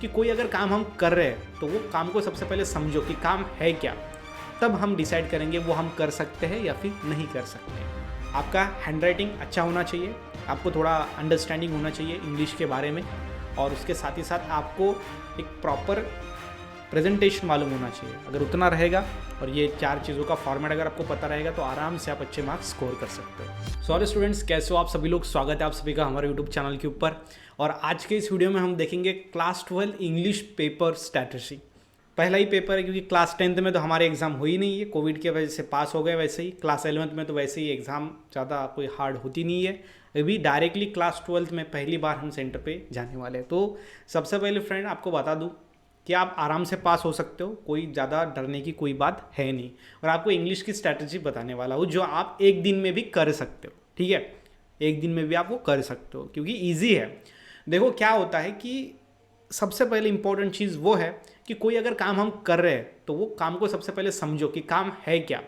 कि कोई अगर काम हम कर रहे हैं तो वो काम को सबसे पहले समझो कि काम है क्या, तब हम डिसाइड करेंगे वो हम कर सकते हैं या फिर नहीं कर सकते। आपका हैंडराइटिंग अच्छा होना चाहिए, आपको थोड़ा अंडरस्टैंडिंग होना चाहिए इंग्लिश के बारे में, और उसके साथ ही साथ आपको एक प्रॉपर प्रेजेंटेशन मालूम होना चाहिए। अगर उतना रहेगा और ये 4 चीज़ों का फॉर्मेट अगर आपको पता रहेगा तो आराम से आप अच्छे मार्क्स स्कोर कर सकते हो। सॉरी स्टूडेंट्स, कैसे हो आप सभी लोग? स्वागत है आप सभी का हमारे यूट्यूब चैनल के ऊपर। और आज के इस वीडियो में हम देखेंगे क्लास 12 इंग्लिश पेपर स्ट्रैटेजी। पहला ही पेपर है क्योंकि क्लास 10th में तो हमारे एग्जाम हो ही नहीं है, कोविड की वजह से पास हो गए। वैसे ही क्लास 11th में तो वैसे ही एग्ज़ाम ज़्यादा कोई हार्ड होती नहीं है। अभी डायरेक्टली क्लास 12th में पहली बार हम सेंटर पे जाने वाले हैं। तो सबसे पहले फ्रेंड आपको बता दूं कि आप आराम से पास हो सकते हो, कोई ज़्यादा डरने की कोई बात है नहीं। और आपको इंग्लिश की स्ट्रैटेजी बताने वाला हूँ जो आप एक दिन में भी कर सकते हो। ठीक है, एक दिन में भी आप वो कर सकते हो क्योंकि ईजी है। देखो क्या होता है कि सबसे पहले इंपॉर्टेंट चीज़ वो है कि कोई अगर काम हम कर रहे हैं तो वो काम को सबसे पहले समझो कि काम है क्या,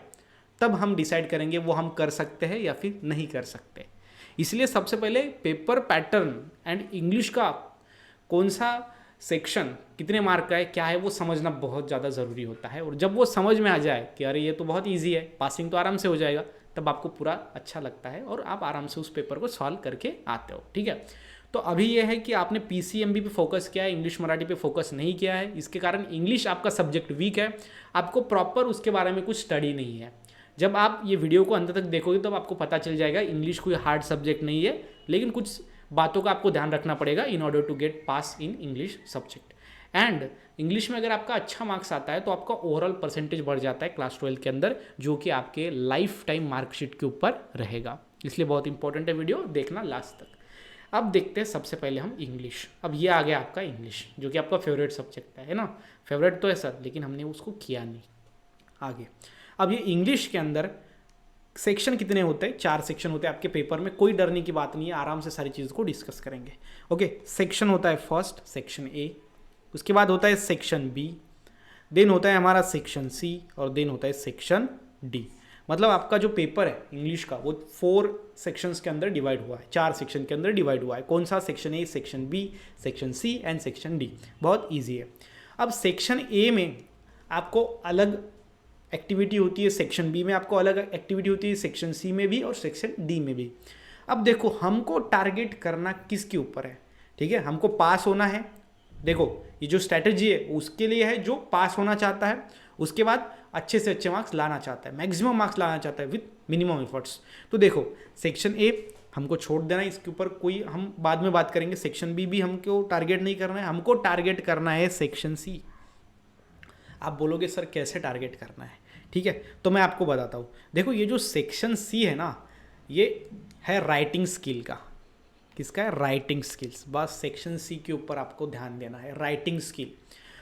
तब हम डिसाइड करेंगे वो हम कर सकते हैं या फिर नहीं कर सकते। इसलिए सबसे पहले पेपर पैटर्न एंड इंग्लिश का कौन सा सेक्शन कितने मार्क का है, क्या है, वो समझना बहुत ज़्यादा ज़रूरी होता है। और जब वो समझ में आ जाए कि अरे ये तो बहुत ईजी है, पासिंग तो आराम से हो जाएगा, तब आपको पूरा अच्छा लगता है और आप आराम से उस पेपर को सॉल्व करके आते हो। ठीक है, तो अभी ये है कि आपने पीसीएमबी पे फोकस किया है, इंग्लिश मराठी पे फोकस नहीं किया है। इसके कारण इंग्लिश आपका सब्जेक्ट वीक है, आपको प्रॉपर उसके बारे में कुछ स्टडी नहीं है। जब आप ये वीडियो को अंत तक देखोगे तब आपको पता चल जाएगा इंग्लिश कोई हार्ड सब्जेक्ट नहीं है, लेकिन कुछ बातों का आपको ध्यान रखना पड़ेगा in order to get pass in English subject. And English में अगर आपका अच्छा मार्क्स आता है तो आपका ओवरऑल परसेंटेज बढ़ जाता है क्लास 12 के अंदर, जो कि आपके लाइफ टाइम मार्कशीट के ऊपर रहेगा। इसलिए बहुत इंपॉर्टेंट है, वीडियो देखना लास्ट तक। अब देखते हैं सबसे पहले हम इंग्लिश। अब ये आ गया आपका इंग्लिश, जो कि आपका फेवरेट सब्जेक्ट है ना। फेवरेट तो है सर, लेकिन हमने उसको किया नहीं। आगे अब ये इंग्लिश के अंदर सेक्शन कितने होते हैं? 4 सेक्शन होते हैं आपके पेपर में। कोई डरने की बात नहीं है, आराम से सारी चीज़ों को डिस्कस करेंगे। ओके, सेक्शन होता है फर्स्ट सेक्शन ए, उसके बाद होता है सेक्शन बी, देन होता है हमारा सेक्शन सी, और देन होता है सेक्शन डी। मतलब आपका जो पेपर है इंग्लिश का वो 4 सेक्शंस के अंदर डिवाइड हुआ है, 4 सेक्शन के अंदर डिवाइड हुआ है। कौन सा? Section A, section B, section C and section D. बहुत ईजी है। अब सेक्शन ए में आपको अलग एक्टिविटी होती है, सेक्शन बी में आपको अलग एक्टिविटी होती है, सेक्शन सी में भी और सेक्शन डी में भी। अब देखो हमको टारगेट करना किसके ऊपर है? ठीक है, हमको पास होना है। देखो ये जो स्ट्रैटेजी है उसके लिए है जो पास होना चाहता है, उसके बाद अच्छे से अच्छे मार्क्स लाना चाहता है, मैक्सिमम मार्क्स लाना चाहता है विथ मिनिमम एफर्ट्स। तो देखो सेक्शन ए हमको छोड़ देना है, इसके ऊपर कोई हम बाद में बात करेंगे। सेक्शन बी भी हमको टारगेट नहीं करना है, हमको टारगेट करना है सेक्शन सी। आप बोलोगे सर कैसे टारगेट करना है? ठीक है, तो मैं आपको बताता हूँ। देखो ये जो सेक्शन सी है ना, ये है राइटिंग स्किल का। किसका है? Writing skills. बस सेक्शन सी के ऊपर आपको ध्यान देना है, राइटिंग स्किल।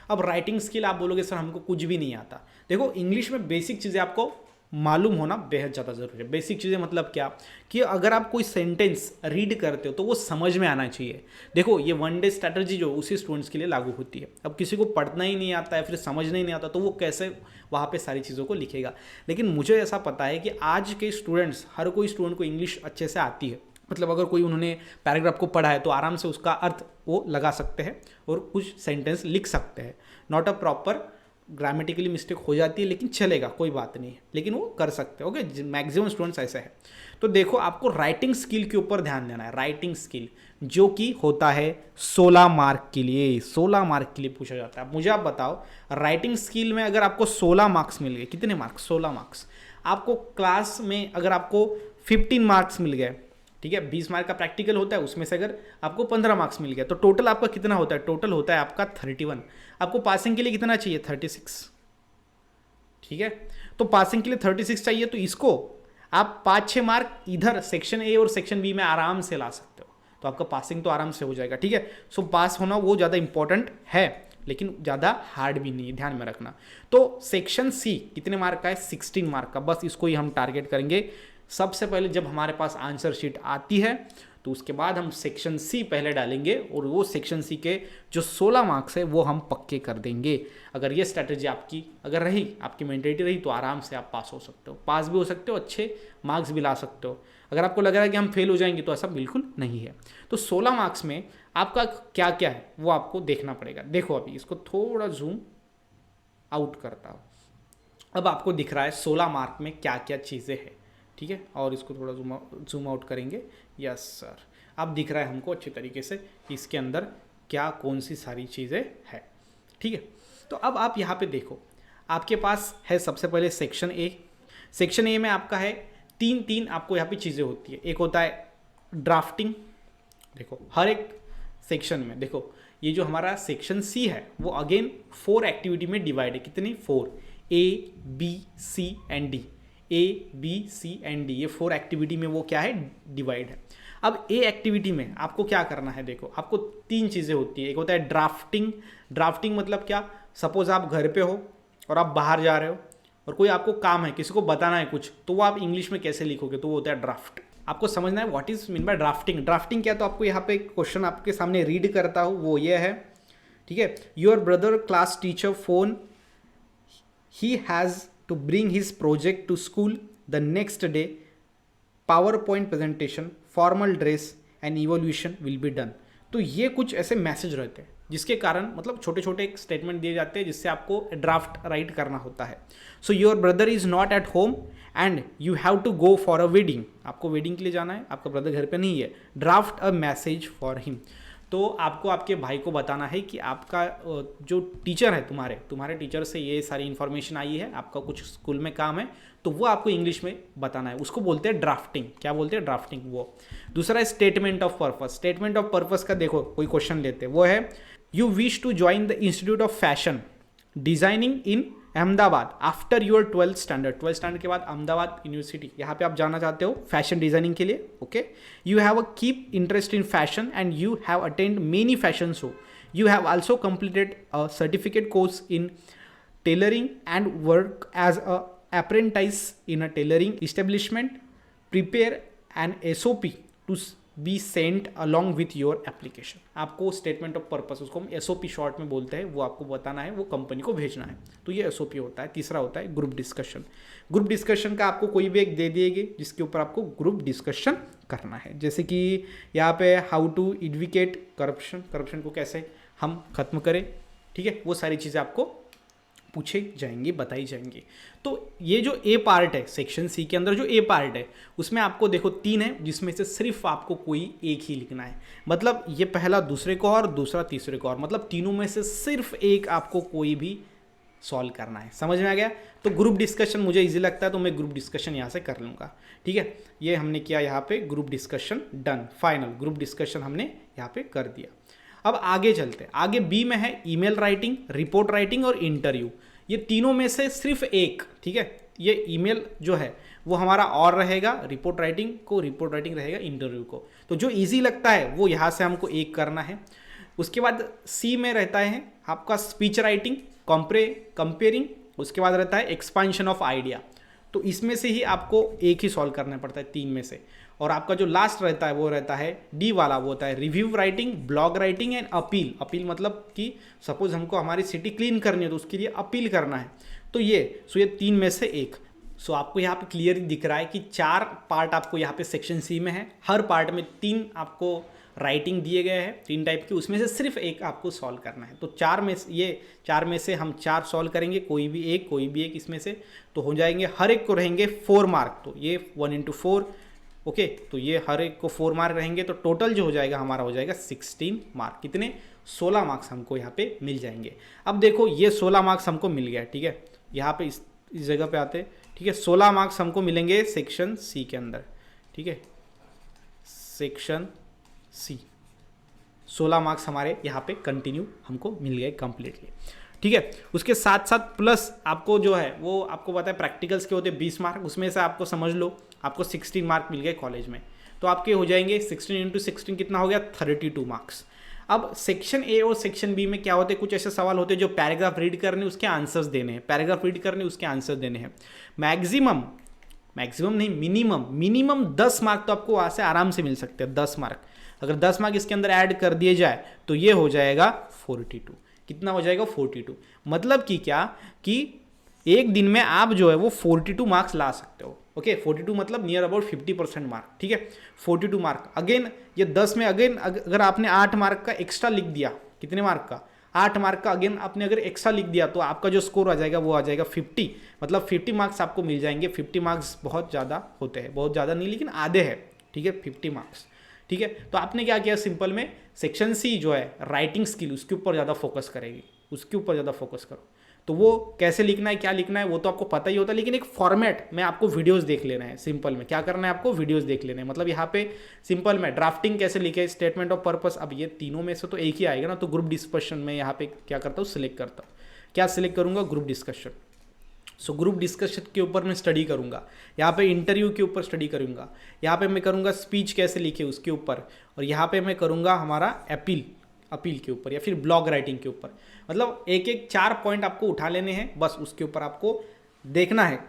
अब राइटिंग स्किल आप बोलोगे सर हमको कुछ भी नहीं आता। देखो इंग्लिश में बेसिक चीज़ें आपको मालूम होना बेहद ज़्यादा ज़रूरी है। बेसिक चीज़ें मतलब क्या कि अगर आप कोई सेंटेंस रीड करते हो तो वो समझ में आना चाहिए। देखो ये वन डे स्ट्रैटेजी जो उसी स्टूडेंट्स के लिए लागू होती है। अब किसी को पढ़ना ही नहीं आता है, फिर समझना ही नहीं आता, तो वो कैसे वहाँ पे सारी चीज़ों को लिखेगा? लेकिन मुझे ऐसा पता है कि आज के स्टूडेंट्स, हर कोई स्टूडेंट को इंग्लिश अच्छे से आती है। मतलब अगर कोई उन्होंने पैराग्राफ को पढ़ा है तो आराम से उसका अर्थ वो लगा सकते हैं और कुछ सेंटेंस लिख सकते हैं। Not a proper grammatically mistake हो जाती है लेकिन चलेगा, कोई बात नहीं है, लेकिन वो कर सकते हैं। ओके, मैक्सिमम स्टूडेंट्स ऐसे है। तो देखो आपको राइटिंग स्किल के ऊपर ध्यान देना है। राइटिंग स्किल जो कि होता है 16 मार्क के लिए, 16 मार्क के लिए पूछा जाता है। मुझे आप बताओ राइटिंग स्किल में अगर आपको 16 मार्क्स मिल गए, कितने मार्क्स? 16 मार्क्स। आपको क्लास में अगर आपको 15 मार्क्स मिल गए, ठीक है, 20 मार्क का प्रैक्टिकल होता है, उसमें से अगर आपको 15 मार्क्स मिल गया तो टोटल आपका कितना होता है? टोटल होता है आपका 31। आपको पासिंग के लिए कितना चाहिए? 36। ठीक है, तो पासिंग के लिए 36 चाहिए, तो इसको आप 5-6 मार्क इधर सेक्शन ए और सेक्शन बी में आराम से ला सकते हो, तो आपका पासिंग तो आराम से हो जाएगा। ठीक है, सो पास होना वो ज़्यादा इंपॉर्टेंट है, लेकिन ज़्यादा हार्ड भी नहीं है, ध्यान में रखना। तो सेक्शन सी कितने मार्क का है? 16 मार्क का। बस इसको ही हम टारगेट करेंगे। सबसे पहले जब हमारे पास आंसर शीट आती है तो उसके बाद हम सेक्शन सी पहले डालेंगे और वो सेक्शन सी के जो 16 मार्क्स है वो हम पक्के कर देंगे। अगर ये स्ट्रैटेजी आपकी अगर रही, आपकी मेंटेलिटी रही, तो आराम से आप पास हो सकते हो, पास भी हो सकते हो, अच्छे मार्क्स भी ला सकते हो। अगर आपको लग रहा है कि हम फेल हो जाएंगे तो ऐसा बिल्कुल नहीं है। तो 16 मार्क्स में आपका क्या क्या है वो आपको देखना पड़ेगा। देखो अभी इसको थोड़ा जूम आउट करता हूँ। अब आपको दिख रहा है 16 मार्क में क्या क्या चीज़ें हैं, ठीक है। और इसको थोड़ा जूम आउट करेंगे। यस सर, अब दिख रहा है हमको अच्छी तरीके से इसके अंदर क्या कौन सी सारी चीज़ें हैं, ठीक है। तो अब आप यहाँ पे देखो, आपके पास है सबसे पहले सेक्शन ए। सेक्शन ए में आपका है तीन आपको यहाँ पे चीज़ें होती है। एक होता है ड्राफ्टिंग, देखो हर एक सेक्शन में देखो, ये जो हमारा सेक्शन सी है वो अगेन 4 एक्टिविटी में डिवाइड है। कितनी? 4, A B C and D. A B C and D, ये 4 एक्टिविटी में वो क्या है? डिवाइड है। अब ए एक्टिविटी में आपको क्या करना है? देखो आपको 3 चीज़ें होती है। एक होता है ड्राफ्टिंग। ड्राफ्टिंग मतलब क्या? सपोज आप घर पे हो और आप बाहर जा रहे हो और कोई आपको काम है, किसी को बताना है कुछ, तो वो आप इंग्लिश में कैसे लिखोगे? तो वो होता है ड्राफ्ट। आपको समझना है what is mean by drafting. Drafting क्या? तो आपको यहाँ पे क्वेश्चन आपके सामने रीड करता हूँ, वो ये है, ठीक है। Your brother class teacher phone, he has to bring his project to school the next day, power point presentation, formal dress and evolution will be done. तो ये कुछ ऐसे मैसेज रहते हैं जिसके कारण मतलब छोटे छोटे एक स्टेटमेंट दिए जाते हैं जिससे आपको ड्राफ्ट राइट करना होता है। So your brother is not at home and you have to go for a wedding. आपको वेडिंग के लिए जाना है, आपका ब्रदर घर पे नहीं है। Draft a message for him. तो आपको आपके भाई को बताना है कि आपका जो टीचर है, तुम्हारे टीचर से ये सारी इन्फॉर्मेशन आई है, आपका कुछ स्कूल में काम है, तो वो आपको इंग्लिश में बताना है। उसको बोलते हैं ड्राफ्टिंग। क्या बोलते हैं? ड्राफ्टिंग। वो दूसरा है statement of purpose. Statement of purpose का देखो कोई क्वेश्चन लेते हैं, वो है you wish to join the institute of fashion designing in Ahmedabad after your 12th standard. 12th standard के बाद अहमदाबाद यूनिवर्सिटी, यहाँ पे आप जाना चाहते हो फैशन डिजाइनिंग के लिए, okay. You have a keep interest in fashion and you have attend many fashion show. You have also completed a certificate course in tailoring and work as a apprentice in a tailoring establishment. Prepare an SOP to be sent along with your application. आपको statement of purpose, उसको हम SOP short में बोलते हैं, वो आपको बताना है, वो कंपनी को भेजना है, तो ये SOP होता है। तीसरा होता है ग्रुप डिस्कशन। ग्रुप डिस्कशन का आपको कोई भी एक दे दिएगी जिसके ऊपर आपको ग्रुप डिस्कशन करना है। जैसे कि यहाँ पे how to advocate corruption, corruption को कैसे हम खत्म करें, ठीक है, वो सारी चीज़ें आपको पूछे जाएंगी, बताई जाएंगी। तो ये जो ए पार्ट है सेक्शन सी के अंदर, जो ए पार्ट है उसमें आपको देखो 3 है, जिसमें से सिर्फ आपको कोई एक ही लिखना है। मतलब ये पहला दूसरे को और दूसरा तीसरे को और, मतलब तीनों में से सिर्फ एक आपको कोई भी सॉल्व करना है। समझ में आ गया? तो ग्रुप डिस्कशन मुझे इजी लगता है तो मैं ग्रुप डिस्कशन यहाँ से कर लूँगा, ठीक है। ये हमने किया यहाँ पे group discussion, done, final group discussion हमने यहाँ पे कर दिया। अब आगे चलते हैं। आगे बी में है ईमेल राइटिंग, रिपोर्ट राइटिंग और इंटरव्यू। ये तीनों में से सिर्फ एक, ठीक है। ये ईमेल जो है वो हमारा और रहेगा, रिपोर्ट राइटिंग रहेगा इंटरव्यू को। तो जो इजी लगता है वो यहाँ से हमको एक करना है। उसके बाद सी में रहता है आपका स्पीच राइटिंग, कंपेयरिंग, उसके बाद रहता है एक्सपांशन ऑफ आइडिया। तो इसमें से ही आपको एक ही सॉल्व करना पड़ता है 3 में से। और आपका जो लास्ट रहता है वो रहता है डी वाला, वो होता है review writing, blog writing and appeal. Appeal मतलब कि सपोज हमको हमारी सिटी क्लीन करनी है तो उसके लिए अपील करना है। तो ये 3 में से एक। आपको यहाँ पे क्लियर दिख रहा है कि 4 पार्ट आपको यहाँ पे सेक्शन सी में है। हर पार्ट में 3 आपको राइटिंग दिए गए हैं, 3 टाइप की, उसमें से सिर्फ एक आपको सॉल्व करना है। तो 4 में से हम 4 सॉल्व करेंगे, कोई भी एक इसमें से, तो हो जाएंगे, हर एक को रहेंगे 4 मार्क। तो ये 1 × 4, ओके। तो ये हर एक को 4 मार्क रहेंगे, तो टोटल जो हो जाएगा हमारा हो जाएगा 16 मार्क। कितने? 16 मार्क्स हमको यहाँ पे मिल जाएंगे। अब देखो ये 16 मार्क्स हमको मिल गया, ठीक है। यहाँ पे इस जगह पे आते, ठीक है। 16 मार्क्स हमको मिलेंगे सेक्शन सी के अंदर, ठीक है। सेक्शन सी 16 मार्क्स हमारे यहाँ पे कंटिन्यू हमको मिल गए कंप्लीटली, ठीक है। उसके साथ साथ प्लस आपको जो है वो आपको पता है प्रैक्टिकल्स के होते हैं 20 मार्क, उसमें से आपको समझ लो आपको 16 मार्क मिल गए कॉलेज में। तो आपके हो जाएंगे 16 × 16 कितना हो गया? 32 मार्क्स। अब सेक्शन ए और सेक्शन बी में क्या होते हैं? कुछ ऐसे सवाल होते हैं जो पैराग्राफ रीड करने उसके आंसर्स देने हैं, पैराग्राफ रीड करने उसके आंसर देने हैं। मैक्सिमम नहीं, मिनिमम 10 मार्क तो आपको वहाँ से आराम से मिल सकते हैं। 10 मार्क, अगर 10 मार्क इसके अंदर ऐड कर दिए जाए तो ये हो जाएगा 42। कितना हो जाएगा? 42। मतलब कि क्या कि एक दिन में आप जो है वो 42 मार्क्स ला सकते हो, ओके 42 मतलब नियर अबाउट 50% मार्क, ठीक है। 42 मार्क अगेन, ये 10 में अगेन अगर आपने 8 मार्क का एक्स्ट्रा लिख दिया, कितने मार्क का, 8 मार्क का अगेन आपने अगर एक्स्ट्रा लिख दिया तो आपका जो स्कोर आ जाएगा वो आ जाएगा 50, मतलब 50 मार्क्स आपको मिल जाएंगे। 50 मार्क्स बहुत ज़्यादा होते हैं, बहुत ज़्यादा नहीं लेकिन आधे हैं, ठीक है, 50 मार्क्स, ठीक है। तो आपने क्या किया, सिंपल में सेक्शन सी जो है राइटिंग स्किल, उसके ऊपर ज़्यादा फोकस करेगी, उसके ऊपर ज़्यादा फोकस करो। तो वो कैसे लिखना है, क्या लिखना है, वो तो आपको पता ही होता है, लेकिन एक फॉर्मेट में आपको वीडियोस देख लेना है। सिंपल में क्या करना है, आपको वीडियोस देख लेने हैं। मतलब यहाँ पे सिंपल में ड्राफ्टिंग कैसे लिखे, स्टेटमेंट ऑफ पर्पस, अब ये तीनों में से तो एक ही आएगा ना, तो ग्रुप डिस्कशन में यहाँ पे क्या करता हूँ, सिलेक्ट करता हूँ। क्या सिलेक्ट करूँगा, group discussion. So group discussion के ऊपर मैं स्टडी करूँगा, यहाँ पे इंटरव्यू के ऊपर स्टडी करूँगा, यहाँ पे मैं करूँगा स्पीच कैसे लिखे उसके ऊपर, और यहाँ पे मैं करूँगा हमारा अपील के ऊपर या फिर ब्लॉग राइटिंग के ऊपर। मतलब एक एक 4 पॉइंट आपको उठा लेने हैं, बस उसके ऊपर आपको देखना है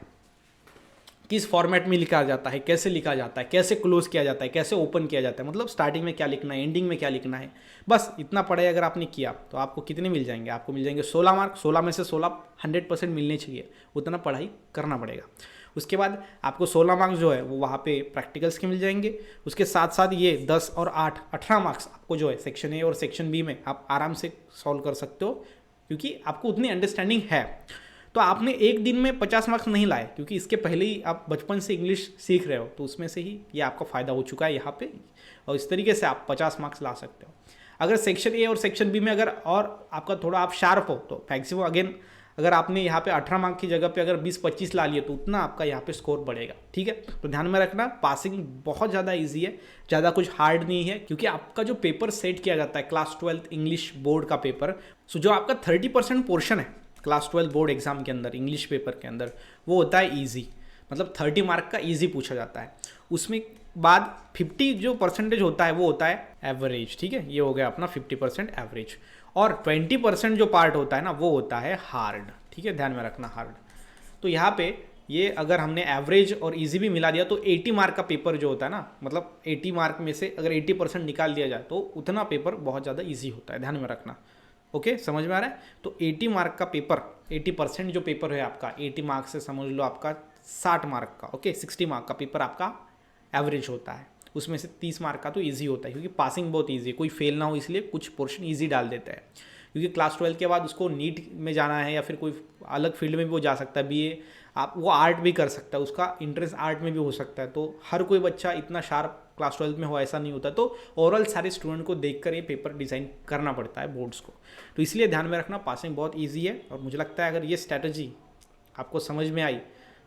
किस फॉर्मेट में लिखा जाता है, कैसे लिखा जाता है, कैसे क्लोज किया जाता है, कैसे ओपन किया जाता है, मतलब स्टार्टिंग में क्या लिखना है, एंडिंग में क्या लिखना है। बस इतना पढ़ाई अगर आपने किया तो आपको कितने मिल जाएंगे, आपको मिल जाएंगे 16 मार्क। 16 में से 16 100% मिलने चाहिए, उतना पढ़ाई करना पड़ेगा। उसके बाद आपको 16 मार्क्स जो है वो वहाँ पे प्रैक्टिकल्स के मिल जाएंगे। उसके साथ साथ ये 10 और 8 18 मार्क्स आपको जो है सेक्शन ए और सेक्शन बी में आप आराम से सॉल्व कर सकते हो, क्योंकि आपको उतनी अंडरस्टैंडिंग है। तो आपने एक दिन में 50 मार्क्स नहीं लाए, क्योंकि इसके पहले ही आप बचपन से इंग्लिश सीख रहे हो, तो उसमें से ही ये आपका फ़ायदा हो चुका है यहाँ पे, और इस तरीके से आप 50 मार्क्स ला सकते हो। अगर सेक्शन ए और सेक्शन बी में अगर और आपका थोड़ा आप शार्प हो तो मैक्सिमम अगेन अगर आपने यहाँ पे 18 मार्क की जगह पे अगर 20-25 ला लिए तो उतना आपका यहाँ पे स्कोर बढ़ेगा, ठीक है। तो ध्यान में रखना, पासिंग बहुत ज़्यादा इजी है, ज़्यादा कुछ हार्ड नहीं है, क्योंकि आपका जो पेपर सेट किया जाता है क्लास 12 इंग्लिश बोर्ड का पेपर, सो जो आपका 30% पोर्शन है क्लास 12 बोर्ड एग्जाम के अंदर इंग्लिश पेपर के अंदर, वो होता है ईजी, मतलब 30 मार्क का ईजी पूछा जाता है। उसमें बाद 50 जो परसेंटेज होता है वो होता है एवरेज, ठीक है, ये हो गया अपना 50% एवरेज, और 20% जो पार्ट होता है ना वो होता है हार्ड, ठीक है, ध्यान में रखना हार्ड। तो यहाँ पे ये अगर हमने एवरेज और इजी भी मिला दिया तो 80 मार्क का पेपर जो होता है ना, मतलब 80 मार्क में से अगर 80% निकाल दिया जाए तो उतना पेपर बहुत ज़्यादा ईजी होता है, ध्यान में रखना। ओके, समझ में आ रहा है। तो 80 मार्क का पेपर, 80% जो पेपर है आपका, 80 मार्क से समझ लो आपका 60 मार्क का, ओके 60 मार्क का पेपर आपका एवरेज होता है। उसमें से 30 मार्क का तो इजी होता है, क्योंकि पासिंग बहुत इजी है, कोई फेल ना हो इसलिए कुछ पोर्शन इजी डाल देता है। क्योंकि क्लास 12 के बाद उसको नीट में जाना है या फिर कोई अलग फील्ड में भी वो जा सकता है, बीए आप वो आर्ट भी कर सकता है, उसका इंटरेस्ट आर्ट में भी हो सकता है। तो हर कोई बच्चा इतना शार्प क्लास 12 में हो ऐसा नहीं होता, तो ओवरऑल सारे स्टूडेंट को देखकर ये पेपर डिज़ाइन करना पड़ता है बोर्ड्स को। तो इसलिए ध्यान में रखना, पासिंग बहुत ईजी है। और मुझे लगता है अगर ये स्ट्रैटेजी आपको समझ में आई,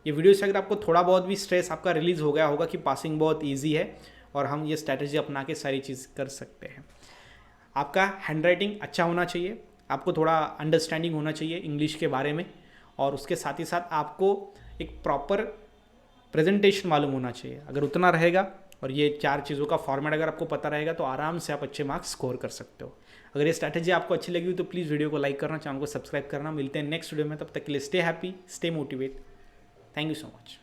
ये वीडियो से अगर आपको थोड़ा बहुत भी स्ट्रेस आपका रिलीज़ हो गया होगा कि पासिंग बहुत ईजी है और हम ये स्ट्रैटेजी अपना के सारी चीज़ कर सकते हैं। आपका हैंडराइटिंग अच्छा होना चाहिए, आपको थोड़ा अंडरस्टैंडिंग होना चाहिए इंग्लिश के बारे में, और उसके साथ ही साथ आपको एक प्रॉपर प्रेजेंटेशन मालूम होना चाहिए। अगर उतना रहेगा और ये 4 चीज़ों का फॉर्मेट अगर आपको पता रहेगा तो आराम से आप अच्छे मार्क्स स्कोर कर सकते हो। अगर ये स्ट्रैटेजी आपको अच्छी लगी तो प्लीज़ वीडियो को लाइक करना, चैनल को सब्सक्राइब करना। मिलते हैं नेक्स्ट वीडियो में, तब तक के लिए stay happy, stay motivate. Thank you so much.